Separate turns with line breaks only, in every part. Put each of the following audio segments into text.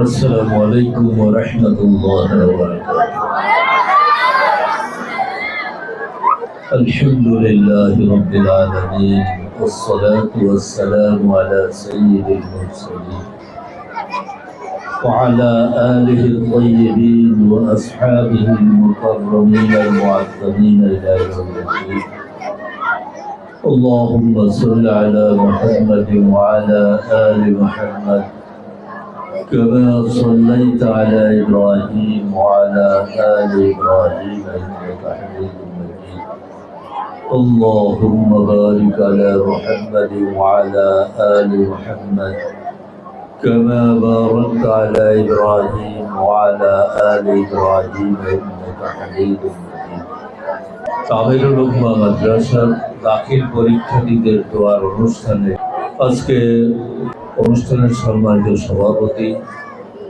السلام عليكم ورحمة الله وبركاته. الحمد لله رب العالمين، والصلاة والسلام على سيد المرسلين وعلى آله الطيبين وأصحابه المكرمين المعظمين إلى يوم الدين. اللهم صل على محمد وعلى آل محمد كما صليت على إبراهيم وعلى آل إبراهيم إنك حميد مجيد. اللهم بارك على محمد وعلى آل محمد كما باركت على إبراهيم وعلى آل إبراهيم إنك حميد مجيد. তামিরুল উম্মাহ মাদ্রাসার দাখিল পরীক্ষার্থীদের দোয়ার অনুষ্ঠানে আজকে অনুষ্ঠানের সম্মানিত সভাপতি,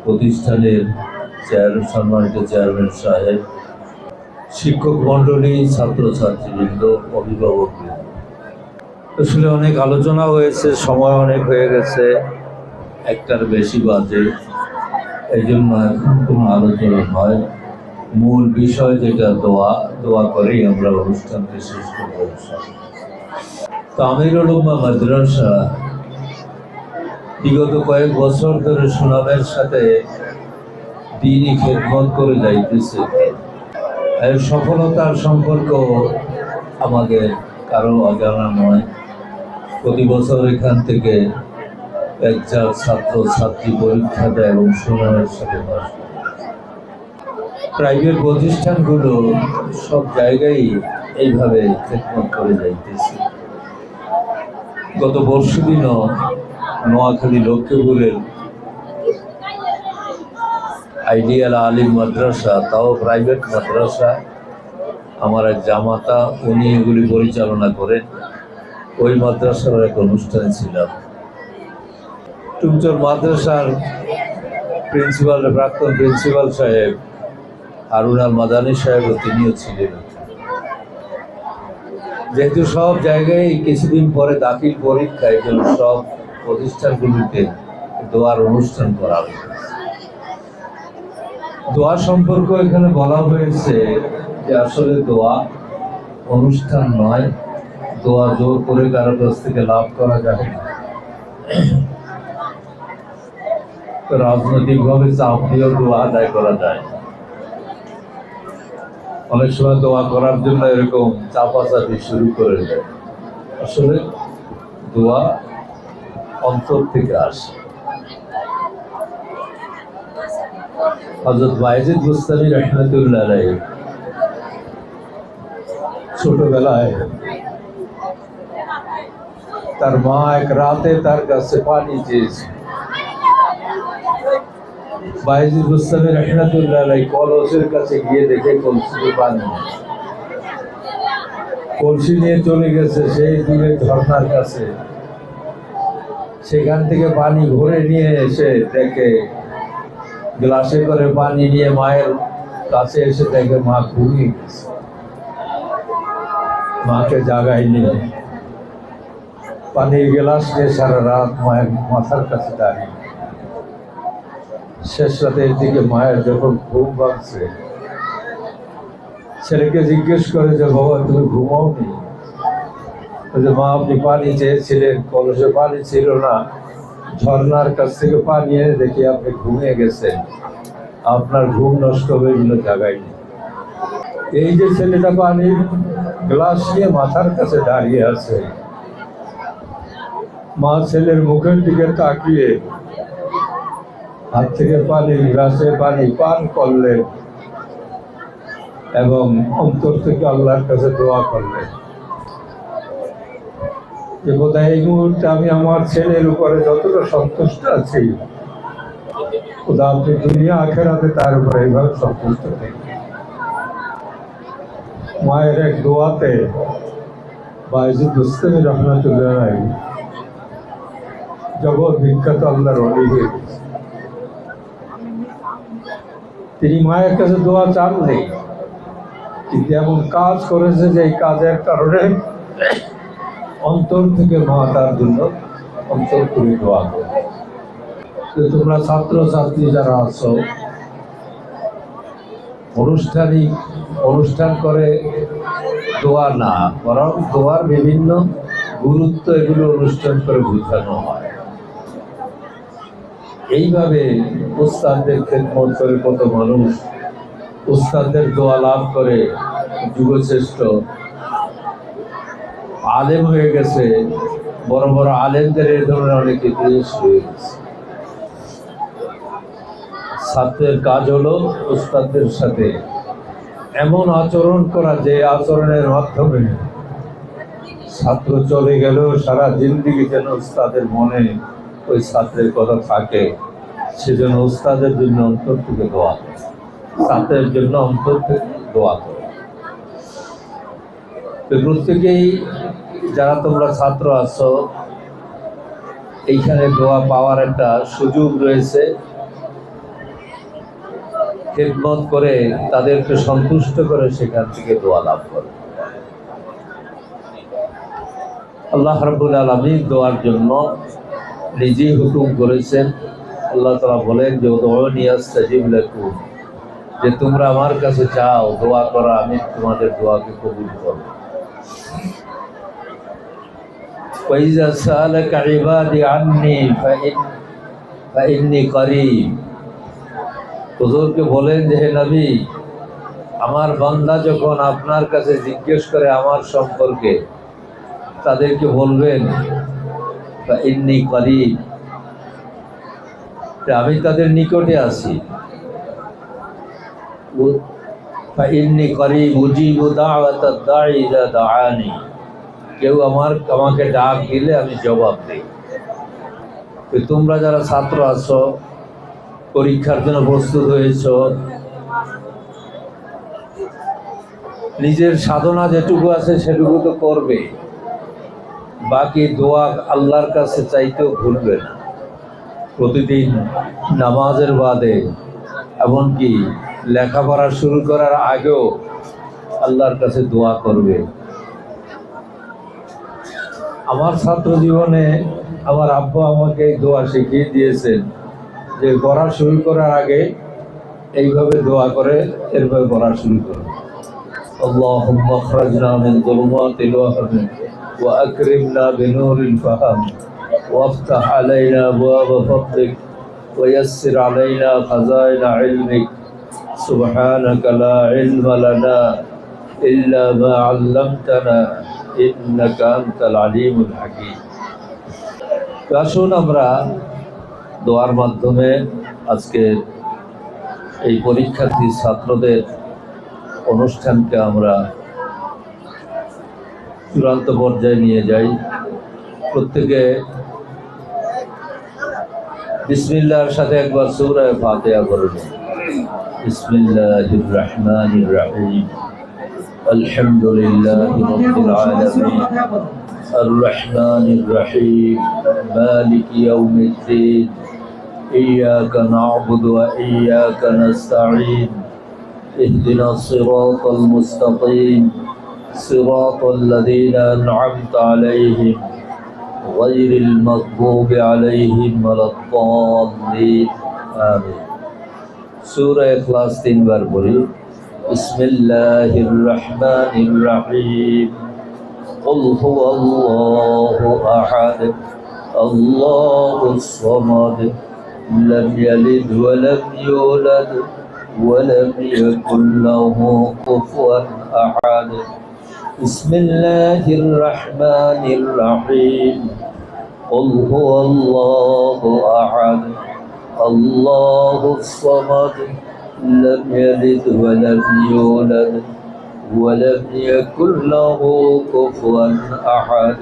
প্রতিষ্ঠানের সম্মানিত চেয়ারম্যান সাহেব, শিক্ষক মণ্ডলী, ছাত্রছাত্রীবৃন্দ, অভিভাবকবৃন্দ, আসলে অনেক আলোচনা হয়েছে, সময় অনেক হয়ে গেছে, একটার বেশি বাজে, এই জন্য এখন কোনো আলোচনা নয়। মূল বিষয় যেটা দোয়া করেই আমরা অনুষ্ঠানকে শেষ করব। তামিরুল উম্মাহ মাদ্রাসা বিগত কয়েক বছর ধরে সুনামের সাথে দ্বীনি খেদমত করে যাইতেছে। এর সফলতার সম্পর্ক আমাদের কারো অজানা নয়। প্রতি বছর এখান থেকে একজন ছাত্র ছাত্রী পরীক্ষা দেয় এবং সুনামের সাথে পাস করে। প্রাইভেট প্রতিষ্ঠানগুলো সব জায়গায় এইভাবে খেদমত করে যাইতেছে। গত পরশুদিনও নোয়াখালী লক্ষ্মীপুরের আইডিয়াল আলিম মাদ্রাসা, তাও প্রাইভেট মাদ্রাসা, আমার এক জামাতা উনি এগুলি পরিচালনা করেন, ওই মাদ্রাসার এক অনুষ্ঠানে ছিলাম। টুমচর মাদ্রাসার প্রিন্সিপাল, প্রাক্তন প্রিন্সিপাল সাহেব হারুন আল মাদানী সাহেব, তিনিও ছিলেন। যেহেতু সব জায়গায় কিছুদিন পরে দাখিল পরীক্ষা, এই জন্য সব প্রতিষ্ঠানগুলিতে দোয়ার অনুষ্ঠান করা হয়েছে। দোয়া সম্পর্ক এখানে বলা হয়েছে যে আসলে দোয়া অনুষ্ঠান নয়, দোয়া জোর করে কারো কাছ থেকে লাভ করা যায় না। রাজনৈতিকভাবে চাপ দিয়েও দোয়া আদায় করা যায়। অনেক সময় দোয়া করার জন্য এরকম চাপাচাপি শুরু করে দেয়। আসলে দোয়া অন্তর থেকে আসে। হযরত বায়েজিদ বুস্তামি রাহমাতুল্লাহ আলাইহি ছোটবেলায় তার মা এক রাতে তার কাছে পানি চেয়েছে। বায়েজিদ বুস্তামি রাহমাতুল্লাহ আলাইহি কলসের কাছে গিয়ে দেখে কলসিতে পানি, কলসি নিয়ে চলে গেছে সেই দূরে ঝর্ণার কাছে। সেখান থেকে পানি ভরে নিয়ে এসে দেখে গ্লাসে করে পানি নিয়ে মায়ের কাছে এসে দেখে মা ঘুমিয়ে গেছে। মাকে জাগায়নি, পানির গ্লাস নিয়ে সারা রাত মায়ের মাথার কাছে দাঁড়িয়ে। শেষ রাতের দিকে মায়ের যখন ঘুম ভাঙছে, ছেলেকে জিজ্ঞেস করে যে বাবা তুমি ঘুমাওনি? মা আপনি পানি চেয়েছিলেন, কলসে পানি ছিল না, ঝর্ণার কাছ থেকে পানি এনে দেখি আপনি ঘুমিয়ে গেছেন, আপনার ঘুম নষ্ট হয়ে গেল, জাগায়নি। এই যে ছেলেটা পানির গ্লাস নিয়ে মাথার কাছে দাঁড়িয়ে আছে, মা ছেলের মুখের দিকে তাকিয়ে হাত থেকে পানির গ্লাসে পানি পান করলেন এবং অন্তর থেকে আল্লাহর কাছে দোয়া করলেন যে বোধহয় এই মুহূর্তে আমি আমার ছেলের উপরে যতটা সন্তুষ্ট আছি, খোদা আপনি দুনিয়া আখেরাতে তার উপরে এইভাবে সন্তুষ্ট নেই। মায়ের এক দোয়াতে বায়েজিদ বুস্তামি রাহমাতুল্লাহ আলাইহি জগৎ বিখ্যাত আল্লাহর ওলি হয়ে গেছে। তিনি মায়ের কাছে দোয়া চান নেই, কিন্তু এমন কাজ করেছে যে এই কাজের কারণে অন্তর থেকে মা তার জন্য অন্তর করে দোয়া করে। তো তোমরা ছাত্র ছাত্রী যারা আছো, অনুষ্ঠান করে দোয়া না, বরং দোয়ার বিভিন্ন গুরুত্ব এগুলো অনুষ্ঠান করে বোঝানো হয়। এইভাবে উস্তাদদের খেদমত করে কত মানুষ উস্তাদদের দোয়া লাভ করে যুগশ্রেষ্ঠ আলেম হয়ে গেছে। বড় বড় আলেমদের এই ধরনের অনেক ইতিহাস হয়ে গেছে। ছাত্রের কাজ হলো উস্তাদদের সাথে এমন আচরণ করা যে আচরণের মাধ্যমে ছাত্র চলে গেলেও সারা জিন্দেগি যেন উস্তাদের মনে ওই ছাত্রের কথা থাকে। সেজন্য উস্তাদের জন্য অন্তর থেকে দোয়া করে, ছাত্রের জন্য অন্তর থেকে দোয়া করে। তো প্রত্যেকেই যারা তোমরা ছাত্র আছো, এইখানে দোয়া পাওয়ার একটা সুযোগ রয়েছে। খেদমত করে তাদেরকে সন্তুষ্ট করে সেখান থেকে দোয়া লাভ করে। আল্লাহ রাব্বুল আলামিন দোয়ার জন্য নিজেই হুকুম করেছেন। আল্লাহ তাআলা বলেন যে উদউনি আস্তাজিব লাকুম, যে তোমরা আমার কাছে চাও, দোয়া করো, আমি তোমাদের দোয়াকে কবুল করব। ওয়াইজা সালাকা ইবাদি আন্নি ফাইন্নী করিব, হুজুরকে বলেন যে হে নবী, আমার বান্দা যখন আপনার কাছে জিজ্ঞেস করে আমার সম্পর্কে, তাদেরকে বলবেন ফাইন্নী করিব, আমি তাদের নিকটে আছি। ফাইন্নী করিব উজিবু দাওয়াতাদ দাঈ ইযা দাআনি, কেউ আমাকে ডাক দিলে আমি জবাব দিই। তোমরা যারা ছাত্র আছো, পরীক্ষার জন্য প্রস্তুত হয়েছ, নিজের সাধনা যেটুকু আছে সেটুকু তো করবে, বাকি দোয়া আল্লাহর কাছে চাইতেও ভুলবে না। প্রতিদিন নামাজের বাদে, এমনকি লেখাপড়া শুরু করার আগেও আল্লাহর কাছে দোয়া করবে। আমার ছাত্র জীবনে আমার আব্বা আমাকে দোয়া শিখিয়ে দিয়েছেন যে পড়া শুরু করার আগে এইভাবে দোয়া করে এরপরে পড়া শুরু করো। আল্লাহুম্মা আখরিজনা মিন যুলুমাতিল ওয়াহমি ওয়া আকরিমনা বিনুরিল ফাহম ওয়াফতাহ আলাইনা আবওয়াব ফাদলিক ওয়া ইয়াসসির আলাইনা খাযাইনা ইলমিক সুবহানাকা লা ইলমা লানা ইল্লা মা 'আল্লামতানা ইন্নাকা আনতাল আলিমুল হাকীম। আসুন আমরা দোয়ার মাধ্যমে আজকে এই পরীক্ষার্থী ছাত্রদের অনুষ্ঠানকে আমরা চূড়ান্ত পর্যায়ে নিয়ে যাই। প্রত্যেকে বিসমিল্লাহর সাথে একবার সূরা ফাতিহা পড়ুন। বিসমিল্লাহির রহমানির রহিম, আলহামদুলিল্লাহি রাব্বিল আলামিন, আর রহমানির রহিম, মালিকি ইয়াউমিদ্দিন, ইয়্যাকা না'বুদু ওয়া ইয়্যাকা নাস্তাঈন, ইহদিনাস সিরাতাল মুস্তাকিম, সিরাতাল লাযীনা আন'আমতা আলাইহিম গায়রিল মাগদুবি আলাইহিম ওয়ালাদ-দাল্লিন, আমিন। সূরা ইখলাস 3 বার পড়ি। বিসমিল্লাহির রহমানির রহিম, কুল হুয়াল্লাহু আহাদ, আল্লাহুস সামাদ, লাম ইয়ালিদ ওয়া লাম ইউলাদ ওয়া লাম ইয়াকুল লাহু কুফুয়ান আহাদ। বিসমিল্লাহির রহমানির রহিম, কুল হুয়াল্লাহু আহাদ, আল্লাহুস সামাদ, لم يلد ولم يولد ولم يكن له كفوا أحد.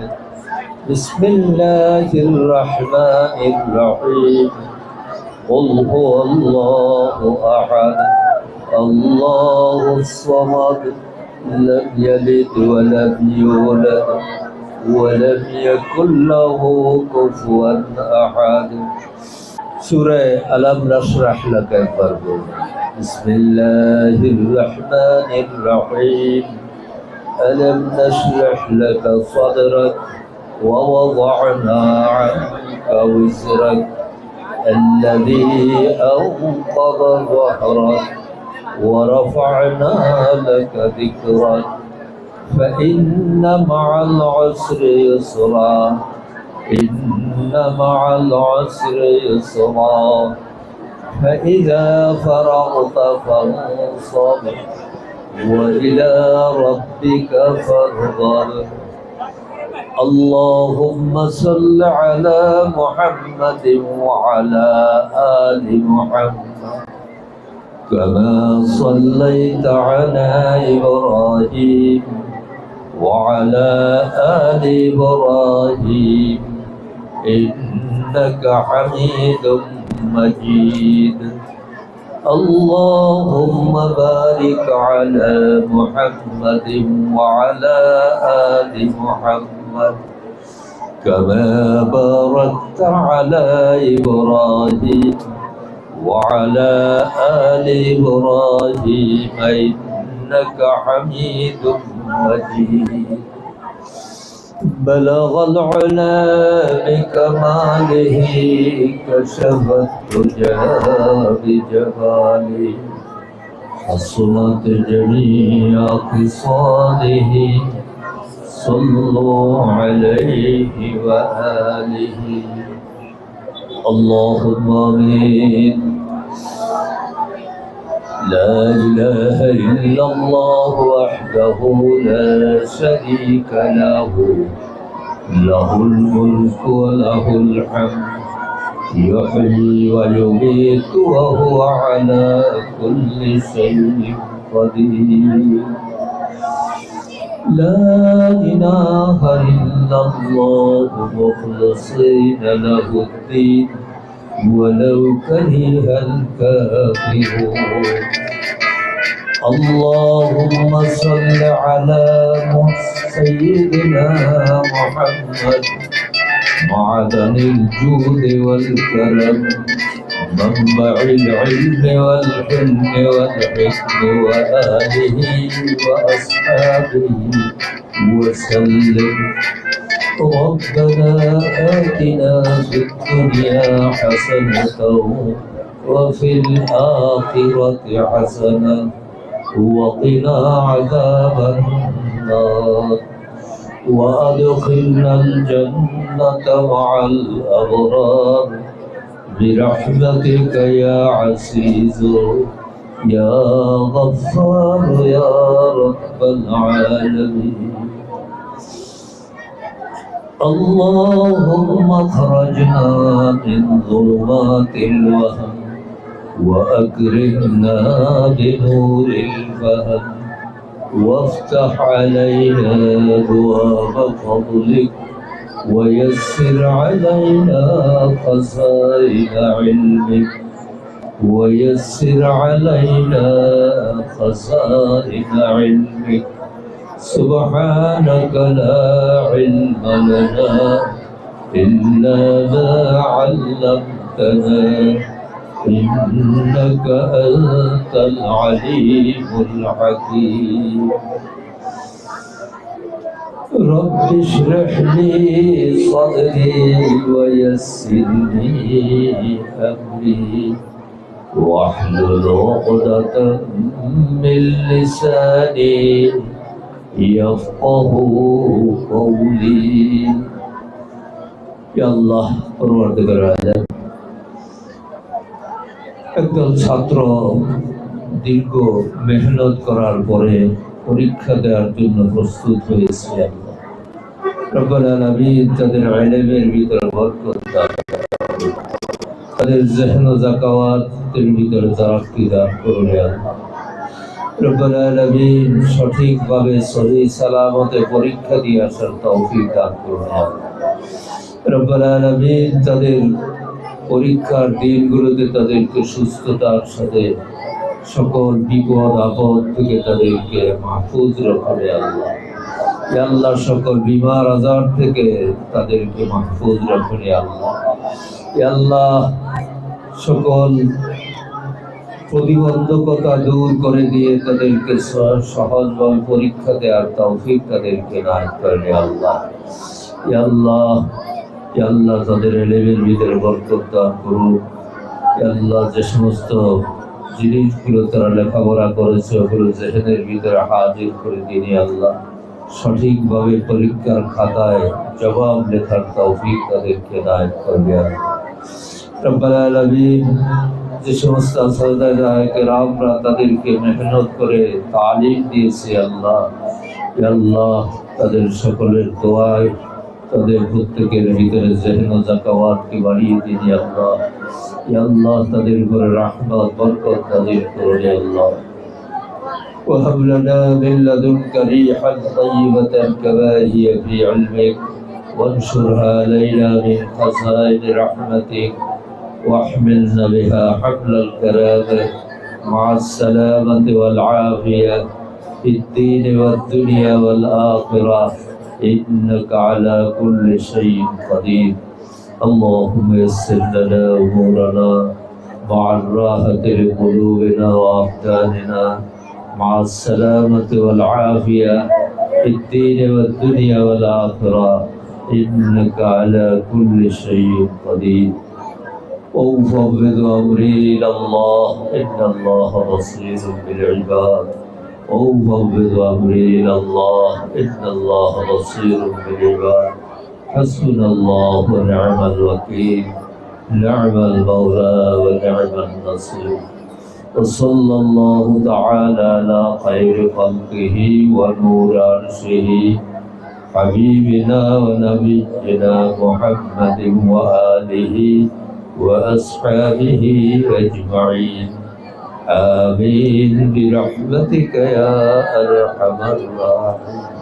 بسم الله الرحمن الرحيم، قل هو الله أحد، الله الصمد، لم يلد ولم يولد ولم يكن له كفوا أحد. سورة ألم نشرح لك البرد. بسم الله الرحمن الرحيم، ألم نشرح لك صدرك ووضعنا عنك وزرك
الذي أنقض ظهرك ورفعنا لك ذكرك فإن مع العسر يسرا إن مع العسر يسرا فإذا فرغت فانصب وإلى ربك فارغب اللهم صل على محمد وعلى آل محمد كما صليت على إبراهيم وعلى آل إبراهيم إنك حميد مجيد اللهم بارك على محمد وعلى آل محمد كما باركت على إبراهيم وعلى آل إبراهيم إنك حميد مجيد بلغ العلا بكماله كشف الدجى بجماله حصلت جميع خصاله صلوا عليه وآله اللهم آمين لا إله إلا الله وحده لا شريك له له الملك وله الحمد يحيي ويميت وهو على كل شيء قدير لا إله إلا الله مخلصين له الدين ولو كره الكافرون اللهم صل على سيدنا محمد معدن الجود والكرم منبع العلم والحلم والحكم وآله وأصحابه وسلم ربنا آتنا في الدنيا حسنة وفي الآخرة حسنة وقنا عذاب النار وأدخلنا الجنة مع الأبرار برحمتك يا عزيز يا غفار يا رب العالمين اللهم اخرجنا من ظلمات الوهم وأكرمنا بنور الفهم وافتح علينا أبواب فضلك ويسر علينا خزائن علمك ويسر علينا خزائن علمك سبحانك لا علم لنا إلا ما علمتنا إنك أنت العليم الحكيم رب اشرح لي صدري ويسر لي أمري واحلل عقدة من لساني يفقه قولي يا الله পরবর্তীকার আলাদা একদল ছাত্র দীর্ঘ মেহনত করার পরে পরীক্ষা দেওয়ার জন্য প্রস্তুত হয়েছে রব্বুল আলামিন তাদের ইলমের ভিতরে বরকত দান করুন তাদের জহন ও যাকাওয়াতের ভিতরে তারাক্কি দান করুন রব্বুল আলামিন সঠিকভাবে সহি সালামতে পরীক্ষা দিয়ে আসার তৌফিক দান করুন রব্বুল আলামিন তাদের পরীক্ষার দিনগুলোতে তাদেরকে সুস্থতার সাথে সকল বিপদ আপদ থেকে তাদেরকে মাহফুজ রাখবে আল্লাহ ইয়া আল্লাহ সকল বিমার আজার থেকে তাদেরকে মাহফুজ রাখবে আল্লাহ ইয়া আল্লাহ সকল প্রতিবন্ধকতা দূর করে দিয়ে তাদেরকে সহজভাবে পরীক্ষা দেওয়ার তৌফিক তাদেরকে নায়েব করবে আল্লাহ ইয়া আল্লাহ ইয়া আল্লাহ তাদের এলেমের ভিতরে বরকত দান করুন। ইয়া আল্লাহ যে সমস্ত জিনিসগুলো তারা লেখাপড়া করেছে ওগুলো জেহেনের ভিতরে হাজির করে দিন ইয়া আল্লাহ। সঠিকভাবে পরীক্ষার খাতায় জবাব লেখার তৌফিক তাদেরকে দায়ের করবে আল্লাহ। রব্বুল আলামিন যে সমস্ত কেরামরা তাদেরকে মেহনত করে তালিম দিয়েছে আল্লাহ, ইয়া আল্লাহ তাদের সকলের দোয়ায় তাদের প্রত্যেকের ভিতরে জেহেন ও যাকাওয়াতকে বাড়িয়ে দিন ইয়া আল্লাহ। ইয়া আল্লাহ তাদের উপরে রাহমত বরকত নাযিল করুন ইয়া আল্লাহ। وهب لنا من لدنك ريحا طيبة كما هي في علمك وانشرها علينا من خزائن رحمتك واحملنا بها حمل الكرامة مع السلامة والعافية في الدين والدنيا والآخرة إنك على كل شيء قدير. اللهم يسر لنا أمورنا مع الراحة لقلوبنا وأبداننا مع السلامة والعافية في الدين والدنيا والآخرة إنك على كل شيء قدير. وأفوض أمري إلى الله إن الله بصير بالعباد. وأفوض أمري إلى الله إن الله بصير بالعباد. حسبنا الله ونعم الوكيل، نعم المولى ونعم النصير. وصلى الله تعالى على خير خلقه ونور عرشه حبيبنا ونبينا محمد وآله وأصحابه أجمعين. آمين برحمتك يا أرحم الراحمين.